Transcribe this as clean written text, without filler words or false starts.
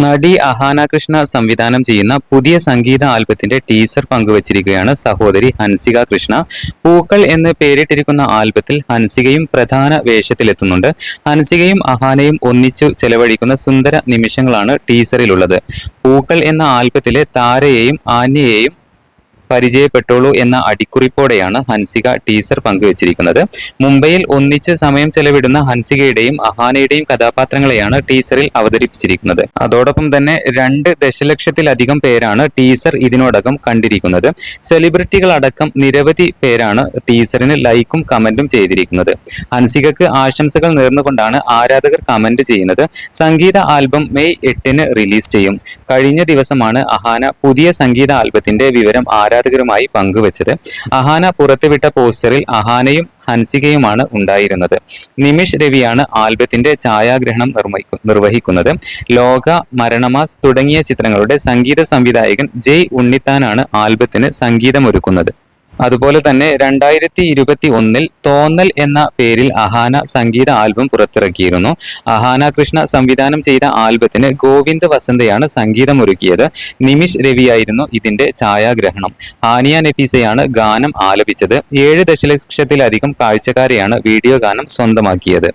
നടി അഹാന കൃഷ്ണ സംവിധാനം ചെയ്യുന്ന പുതിയ സംഗീത ആൽബത്തിന്റെ ടീസർ പങ്കുവച്ചിരിക്കുകയാണ് സഹോദരി ഹൻസിക കൃഷ്ണ. പൂക്കൾ എന്ന് പേരിട്ടിരിക്കുന്ന ആൽബത്തിൽ ഹൻസികയും പ്രധാന വേഷത്തിലെത്തുന്നുണ്ട്. ഹൻസികയും അഹാനയും ഒന്നിച്ചു ചെലവഴിക്കുന്ന സുന്ദര നിമിഷങ്ങളാണ് ടീസറിലുള്ളത്. പൂക്കൾ എന്ന ആൽബത്തിലെ താരയെയും ആന്യയെയും പരിചയപ്പെട്ടോളൂ എന്ന അടിക്കുറിപ്പോടെയാണ് ഹൻസിക ടീസർ പങ്കുവച്ചിരിക്കുന്നത്. മുംബൈയിൽ ഒന്നിച്ച് സമയം ചെലവിടുന്ന ഹൻസികയുടെയും അഹാനയുടെയും കഥാപാത്രങ്ങളെയാണ് ടീസറിൽ അവതരിപ്പിച്ചിരിക്കുന്നത്. അതോടൊപ്പം തന്നെ 2 ദശലക്ഷത്തിലധികം പേരാണ് ടീസർ ഇതിനോടകം കണ്ടിരിക്കുന്നത്. സെലിബ്രിറ്റികളടക്കം നിരവധി പേരാണ് ടീസറിന് ലൈക്കും കമന്റും ചെയ്തിരിക്കുന്നത്. ഹൻസികക്ക് ആശംസകൾ നേർന്നുകൊണ്ടാണ് ആരാധകർ കമന്റ് ചെയ്യുന്നത്. സംഗീത ആൽബം മെയ് 8-ന് റിലീസ് ചെയ്യും. കഴിഞ്ഞ ദിവസമാണ് അഹാന പുതിയ സംഗീത ആൽബത്തിന്റെ വിവരം ആരാധകരുമായി പങ്കുവച്ചത്. അഹാന പുറത്തുവിട്ട പോസ്റ്ററിൽ അഹാനയും ഹൻസികയുമാണ് ഉണ്ടായിരുന്നത്. നിമിഷ് രവിയാണ് ആൽബത്തിന്റെ ഛായാഗ്രഹണം നിർവഹിക്കുന്നത്. ലോക, മരണമാസ് തുടങ്ങിയ ചിത്രങ്ങളുടെ സംഗീത സംവിധായകൻ ജയ് ഉണ്ണിത്താനാണ് ആൽബത്തിന് സംഗീതമൊരുക്കുന്നത്. അതുപോലെ തന്നെ 2021-ൽ തോന്നൽ എന്ന പേരിൽ അഹാന സംഗീത ആൽബം പുറത്തിറക്കിയിരുന്നു. അഹാന കൃഷ്ണ സംവിധാനം ചെയ്ത ആൽബത്തിന് ഗോവിന്ദ് വസന്തയാണ് സംഗീതമൊരുക്കിയത്. നിമിഷ് രവിയായിരുന്നു ഇതിന്റെ ഛായാഗ്രഹണം. ഹാനിയ നഫീസയാണ് ഗാനം ആലപിച്ചത്. 7 ദശലക്ഷത്തിലധികം കാഴ്ചക്കാരെയാണ് വീഡിയോ ഗാനം സ്വന്തമാക്കിയത്.